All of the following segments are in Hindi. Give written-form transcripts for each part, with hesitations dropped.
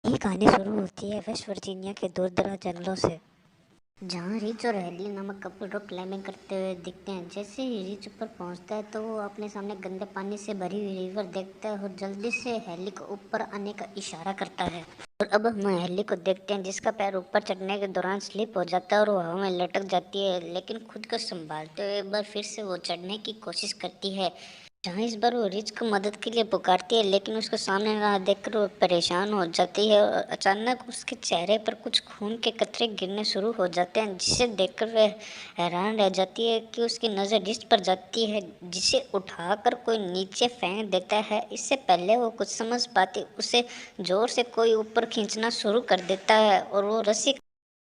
ये कहानी शुरू होती है वेस्ट वर्जीनिया के दूर-दराज जंगलों से, जहाँ रिच और हेली नामक कपल रॉक क्लाइंबिंग करते हुए दिखते हैं। जैसे ही रिच ऊपर पहुंचता है तो वो अपने सामने गंदे पानी से भरी हुई रिवर देखता है और जल्दी से हेली को ऊपर आने का इशारा करता है। और अब हम हेली को देखते हैं जिसका पैर ऊपर चढ़ने के दौरान स्लिप हो जाता है और वो हवा में लटक जाती है, लेकिन खुद को संभालते हुए एक बार फिर से वो चढ़ने की कोशिश करती है। जहाँ इस बार वो रिच को मदद के लिए पुकारती है, लेकिन उसको सामने ना देखकर वो परेशान हो जाती है और अचानक उसके चेहरे पर कुछ खून के कतरे गिरने शुरू हो जाते हैं, जिसे देखकर वह हैरान रह जाती है कि उसकी नज़र रिच पर जाती है, जिसे उठाकर कोई नीचे फेंक देता है। इससे पहले वो कुछ समझ पाती, उसे जोर से कोई ऊपर खींचना शुरू कर देता है और वो रस्सी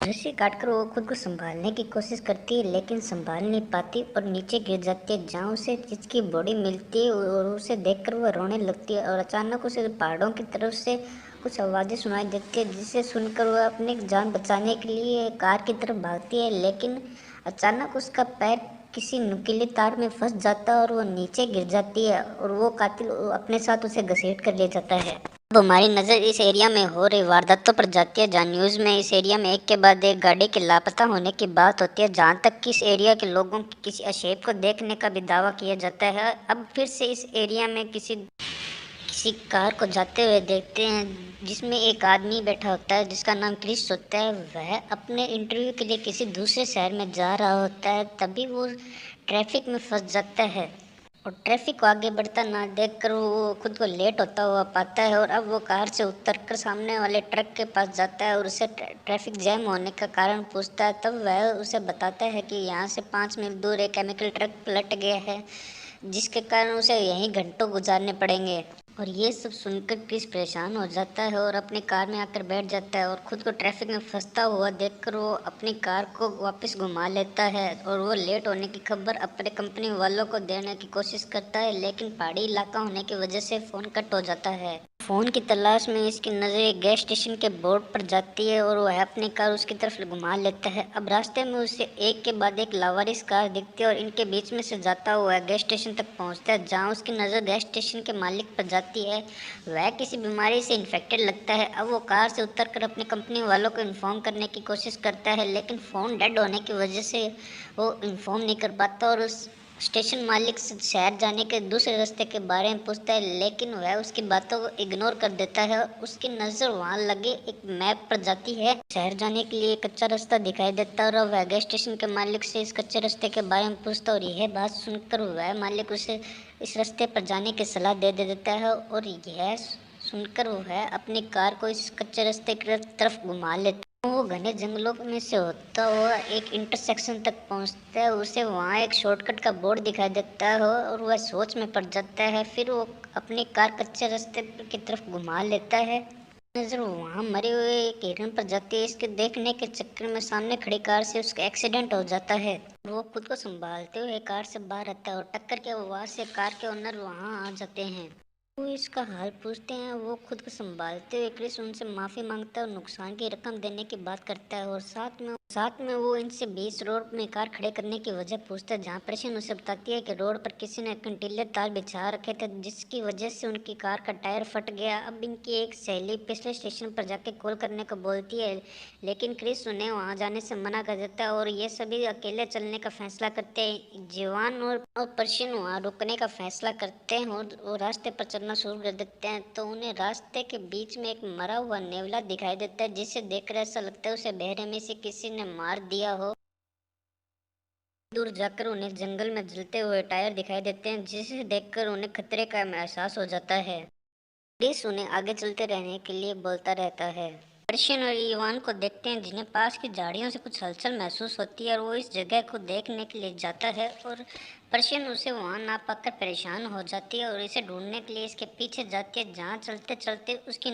रस्सी काटकर वो खुद को संभालने की कोशिश करती है, लेकिन संभाल नहीं पाती और नीचे गिर जाती है, जहाँ उसे जिसकी बॉडी मिलती है और उसे देखकर वह रोने लगती है। और अचानक उसे पहाड़ों की तरफ से कुछ आवाज़ें सुनाई देती है, जिसे सुनकर वह अपनी जान बचाने के लिए कार की तरफ भागती है, लेकिन अचानक उसका पैर किसी नुकीले तार में फंस जाता है और वो नीचे गिर जाती है और वो कातिल अपने साथ उसे घसीट कर ले जाता है। अब हमारी नज़र इस एरिया में हो रही वारदातों पर जाती है, जहाँ न्यूज़ में इस एरिया में एक के बाद एक गाड़ी के लापता होने की बात होती है। जहाँ तक कि इस एरिया के लोगों की किसी अशेप को देखने का भी दावा किया जाता है। अब फिर से इस एरिया में किसी किसी कार को जाते हुए देखते हैं, जिसमें एक आदमी बैठा होता है जिसका नाम क्रिस होता है। वह अपने इंटरव्यू के लिए किसी दूसरे शहर में जा रहा होता है, तभी वो ट्रैफिक में फंस जाता है और ट्रैफिक को आगे बढ़ता ना देखकर वो खुद को लेट होता हुआ पाता है। और अब वो कार से उतरकर सामने वाले ट्रक के पास जाता है और उसे ट्रैफिक जैम होने का कारण पूछता है। तब वह उसे बताता है कि यहाँ से 5 मील दूर एक केमिकल ट्रक पलट गया है, जिसके कारण उसे यहीं घंटों गुजारने पड़ेंगे। और ये सब सुनकर क्रिस परेशान हो जाता है और अपनी कार में आकर बैठ जाता है और खुद को ट्रैफिक में फंसता हुआ देखकर वो अपनी कार को वापस घुमा लेता है और वो लेट होने की खबर अपने कंपनी वालों को देने की कोशिश करता है, लेकिन पहाड़ी इलाका होने की वजह से फ़ोन कट हो जाता है। फ़ोन की तलाश में इसकी नज़र एक गैस स्टेशन के बोर्ड पर जाती है और वह अपनी कार उसकी तरफ घुमा लेता है। अब रास्ते में उसे एक के बाद एक लावारिस कार दिखती है और इनके बीच में से जाता हुआ गैस स्टेशन तक पहुंचता है, जहां उसकी नज़र गैस स्टेशन के मालिक पर जाती है। वह किसी बीमारी से इन्फेक्टेड लगता है। अब वो कार से उतरकर अपनी कंपनी वालों को इन्फॉर्म करने की कोशिश करता है, लेकिन फ़ोन डेड होने की वजह से वो इन्फॉर्म नहीं कर पाता और उस स्टेशन मालिक से शहर जाने के दूसरे रास्ते के बारे में पूछता है, लेकिन वह उसकी बातों को इग्नोर कर देता है। उसकी नज़र वहां लगे एक मैप पर जाती है। शहर जाने के लिए एक कच्चा रास्ता दिखाई देता है और वह गैस स्टेशन के मालिक से इस कच्चे रास्ते के बारे में पूछता है और यह बात सुनकर वह मालिक उसे इस रास्ते पर जाने की सलाह दे देता है और यह सुनकर वह अपनी कार को इस कच्चे रास्ते की तरफ घुमा लेता है। वो घने जंगलों में से होता हुआ एक इंटरसेक्शन तक पहुंचता है। उसे वहां एक शॉर्टकट का बोर्ड दिखाई देता है और वह सोच में पड़ जाता है। फिर वो अपनी कार कच्चे रास्ते की तरफ घुमा लेता है। नजर वहां मरे हुए एक हिरन पर जाती है। इसके देखने के चक्कर में सामने खड़ी कार से उसका एक्सीडेंट हो जाता है। वो खुद को संभालते हुए कार से बाहर आता है और टक्कर के आवाज से कार के ओनर वहां आ जाते हैं। वो इसका हाल पूछते हैं। वो खुद को संभालते हुए क्रिस उनसे माफ़ी मांगता है और नुकसान की रकम देने की बात करता है और साथ में वो इनसे बीच रोड में कार खड़े करने की वजह पूछता है, जहाँ प्रश्न उसे बताती है कि रोड पर किसी ने कंटीले तार बिछा रखे थे, जिसकी वजह से उनकी कार का टायर फट गया। अब इनकी एक सहेली पिछले स्टेशन पर जाके कॉल करने को बोलती है, लेकिन क्रिस उन्हें वहां जाने से मना कर देता है और ये सभी अकेले चलने का फैसला करते हैं। जीवान और प्रश्न वहां रुकने का फैसला करते हैं और वो रास्ते पर चलना शुरू कर देते हैं, तो उन्हें रास्ते के बीच में एक मरा हुआ नेवला दिखाई देता है, जिसे देखकर ऐसा लगता है उसे बहरे में से किसी ने मार दिया हो। दूर जाकर उन्हें जंगल में जलते हुए टायर दिखाई देते हैं, जिसे देखकर उन्हें खतरे का एहसास हो जाता है। पुलिस उन्हें आगे चलते रहने के लिए बोलता रहता है। पर्शियन और इवान को देखते हैं, जिन्हें पास की झाड़ियों से कुछ हलचल महसूस होती है और वो इस जगह को देखने के लिए जाता है और पर्शियन उसे वहां ना पाकर परेशान हो जाती है और इसे ढूंढने के लिए इसके पीछे जाती है, जहां चलते चलते उसकी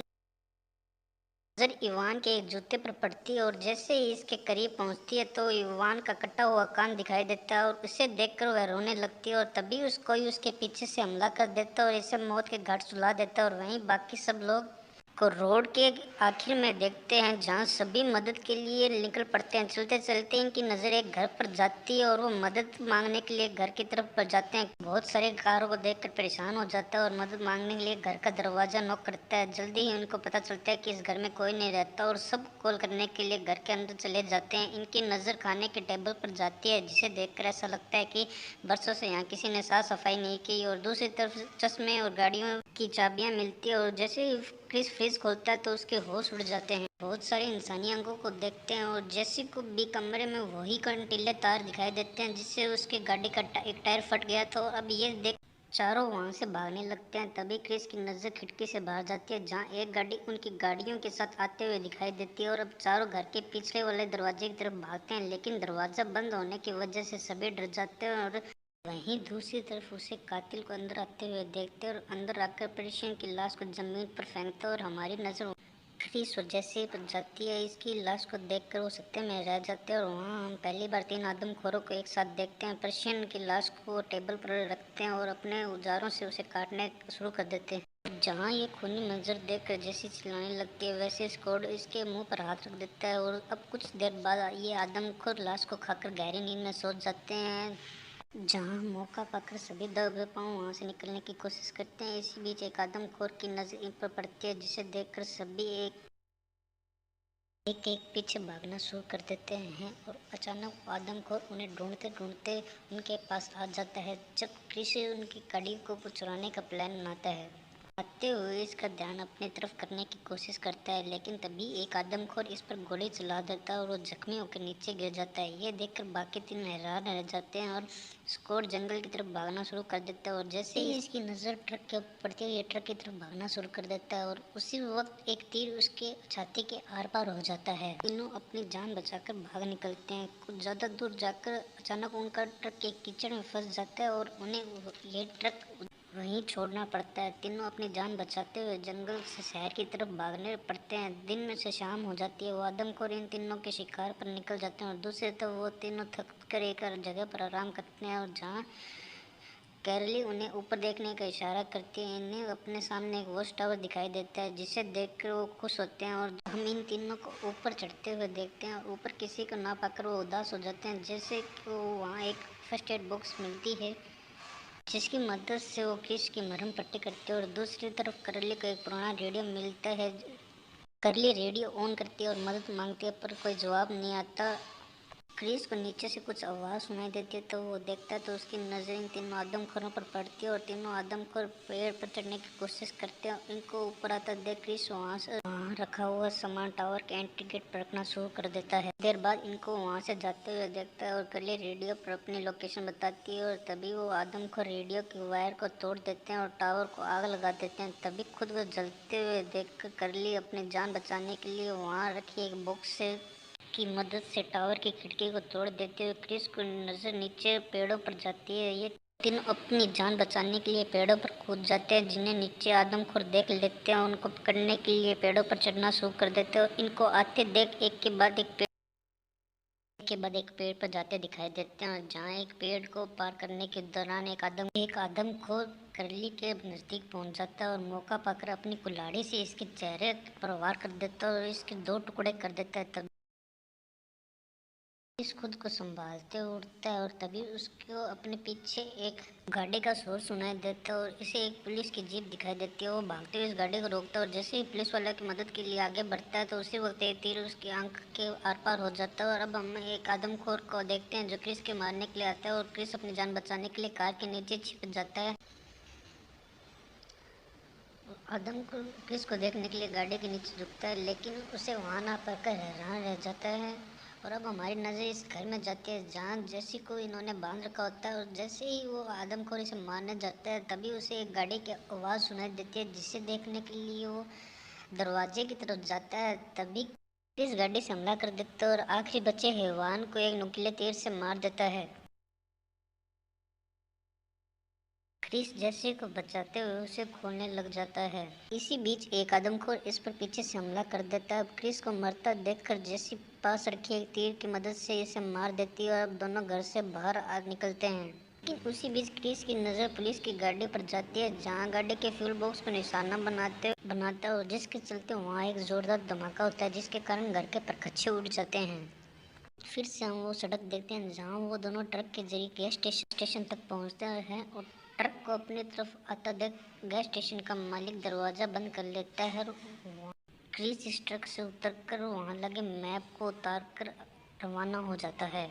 नजर इवान के एक जूते पर पड़ती है और जैसे ही इसके करीब पहुंचती है तो इवान का कटा हुआ कान दिखाई देता है और उसे देखकर वह रोने लगती है और तभी उसको उसके पीछे से हमला कर देता है और इसे मौत के घाट सुला देता है और वहीं बाकी सब लोग को रोड के आखिर में देखते हैं जहाँ सभी मदद के लिए निकल पड़ते हैं। चलते चलते इनकी नज़र एक घर पर जाती है और वो मदद मांगने के लिए घर की तरफ पर जाते हैं। बहुत सारे कारों को देखकर परेशान हो जाता है और मदद मांगने के लिए घर का दरवाज़ा नॉक करता है। जल्दी ही उनको पता चलता है कि इस घर में कोई नहीं रहता और सब कॉल करने के लिए घर के अंदर चले जाते हैं। इनकी नज़र खाने के टेबल पर जाती है जिसे देखकर ऐसा लगता है कि बरसों से यहाँ किसी ने साफ सफाई नहीं की। और दूसरी तरफ चश्मे और गाड़ियों की चाबियाँ मिलती है और जैसे ही क्रिस फ्रिज खोलता है तो उसके होश उड़ जाते हैं। बहुत सारे इंसानी अंगों को देखते हैं और जैसी को भी कमरे में वही कंटीले तार दिखाई देते हैं जिससे उसके गाड़ी का एक टायर फट गया था। और अब ये देख चारों वहां से भागने लगते हैं। तभी क्रिस की नज़र खिड़की से बाहर जाती है जहां एक गाड़ी उनकी गाड़ियों के साथ आते हुए दिखाई देती है। और अब चारों घर के पिछले वाले दरवाजे की तरफ भागते हैं लेकिन दरवाज़ा बंद होने की वजह से सभी डर जाते हैं। और वहीं दूसरी तरफ उसे कातिल को अंदर आते हुए देखते और अंदर आकर पेशेंट की लाश को जमीन पर फेंकते और हमारी नज़र क्रिस जैसे पर जाती है। इसकी लाश को देखकर वो सत्य में रह जाते हैं और वहाँ हम पहली बार 3 आदमखोरों को एक साथ देखते हैं। पेशेंट की लाश को टेबल पर रखते हैं और अपने औजारों से उसे काटने शुरू कर देते हैं। जहाँ ये खूनी मंजर देखकर जैसी चिल्लाने लगती है वैसे स्क्वाड इसके मुंह पर हाथ रख देता है। और अब कुछ देर बाद ये आदमखोर लाश को खाकर गहरी नींद में सो जाते हैं जहाँ मौका पाकर सभी दबे पांव वहाँ से निकलने की कोशिश करते हैं। इसी बीच एक आदमखोर की नज़र इन पर पड़ती है जिसे देखकर सभी एक पीछे भागना शुरू कर देते हैं। और अचानक वो आदमखोर उन्हें ढूंढते ढूंढते उनके पास आ जाता है। जब कृषि उनकी कड़ी को चुराने का प्लान बनाता है आते हुए इसका ध्यान अपनी तरफ करने की कोशिश करता है लेकिन तभी एक आदमखोर इस पर गोली चला देता है और वो जख्मी होकर नीचे गिर जाता है। ये देखकर बाकी 3 हैरान रह जाते हैं और स्क्वाड जंगल की तरफ भागना शुरू कर देता है। और जैसे ही इसकी नज़र ट्रक के ऊपर पड़ती है ये ट्रक की तरफ भागना शुरू कर देता है और उसी वक्त एक तीर उसके छाती के आर पार हो जाता है। तीनों अपनी जान बचाकर भाग निकलते हैं। कुछ ज़्यादा दूर जाकर अचानक उनका ट्रक एक कीचड़ में फंस जाता है और उन्हें ये ट्रक वहीं छोड़ना पड़ता है। तीनों अपनी जान बचाते हुए जंगल से शहर की तरफ भागने पड़ते हैं। दिन में से शाम हो जाती है। वो आदमखोर इन तीनों के शिकार पर निकल जाते हैं और दूसरे तरफ वो तीनों थक कर एक जगह पर आराम करते हैं और जहाँ कैरली उन्हें ऊपर देखने का इशारा करती है। इन्हें अपने सामने एक वॉच टावर दिखाई देता है जिसे देखकर वो खुश होते हैं और हम इन तीनों को ऊपर चढ़ते हुए देखते हैं और ऊपर किसी को ना पाकर वो उदास हो जाते हैं। जैसे कि वो वहाँ एक फर्स्ट एड बॉक्स मिलती है जिसकी मदद से वो क्रिस की मरहम पट्टी करती है। और दूसरी तरफ करली को एक पुराना रेडियो मिलता है। करली रेडियो ऑन करती है और मदद मांगती है पर कोई जवाब नहीं आता। क्रिस को नीचे से कुछ आवाज़ सुनाई देती है तो वो देखता है तो उसकी नज़र इन तीनों आदमखोरों पर पड़ती है और तीनों आदमखोर पेड़ पर चढ़ने की कोशिश करते हैं। इनको ऊपर आता देख क्रिस वहाँ से वहाँ रखा हुआ सामान टावर के एंट्री गेट पर रखना शुरू कर देता है। देर बाद इनको वहाँ से जाते हुए देखता है और करली रेडियो पर अपनी लोकेशन बताती है। और तभी वो आदमखोर रेडियो की वायर को तोड़ देते हैं और टावर को आग लगा देते हैं। तभी खुद को जलते हुए देखकर करली अपनी जान बचाने के लिए वहाँ रखी एक बॉक्स से की मदद से टावर की खिड़की को तोड़ देते हुए क्रिस को नजर नीचे पेड़ों पर जाती है। ये तीनों अपनी जान बचाने के लिए पेड़ों पर कूद जाते हैं जिन्हें नीचे आदमखोर देख लेते हैं। उनको पकड़ने के लिए पेड़ों पर चढ़ना शुरू कर देते हैं और इनको आते देख एक पेड़ पर जाते दिखाई देते हैं। और जहाँ एक पेड़ को पार करने के दौरान एक आदमखोर करली के नज़दीक पहुंच जाता है और मौका पाकर अपनी कुल्हाड़ी से इसके चेहरे पर वार कर देता है और इसके 2 टुकड़े कर देता है। इस खुद को संभालते उठता है और तभी उसको अपने पीछे एक गाड़ी का शोर सुनाई देता है और इसे एक पुलिस की जीप दिखाई देती है। वो भागते हुए इस गाड़ी को रोकता है और जैसे ही पुलिस वाला की मदद के लिए आगे बढ़ता है तो उसी वक्त एक तीर उसकी आंख के आर पार हो जाता है। और अब हम एक आदमखोर को देखते हैं जो क्रिस के मारने के लिए आता है और क्रिस अपनी जान बचाने के लिए कार के नीचे छिप जाता है। आदम को क्रिस को देखने के लिए गाड़ी के नीचे झुकता है लेकिन उसे वहाँ ना पाकर हैरान रह जाता है। और अब हमारी नज़र इस घर में जाती है जहाँ जैसी को इन्होंने बांध रखा होता है। और जैसे ही वो आदमखोर इसे मारने जाता है तभी उसे एक गाड़ी की आवाज़ सुनाई देती है जिसे देखने के लिए वो दरवाजे की तरफ जाता है। तभी इस गाड़ी से हमला कर देता है और आखिरी बचे हैवान को एक नुकीले तीर से मार देता है। क्रिस जैसे को बचाते हुए उसे खोलने लग जाता है। इसी बीच एक आदमखोर इस पर पीछे से हमला कर देता है। अब क्रिस को मरता देखकर जैसी पास रखी एक तीर की मदद से इसे मार देती है और अब दोनों घर से बाहर आ निकलते हैं। लेकिन उसी बीच क्रिस की नज़र पुलिस की गाड़ी पर जाती है, जहां गाड़ी के फ्यूल बॉक्स को निशाना बनाता है और जिसके चलते वहां एक जोरदार धमाका होता है, जिसके कारण घर के परखच्चे उड़ जाते हैं। फिर से हम वो सड़क देखते हैं जहां वो दोनों ट्रक के जरिए गैस स्टेशन तक पहुंचते हैं और ट्रक को अपनी तरफ आता देख गैस स्टेशन का मालिक दरवाज़ा बंद कर लेता है और क्रिस इस ट्रक से उतरकर वहां लगे मैप को उतार कर रवाना हो जाता है।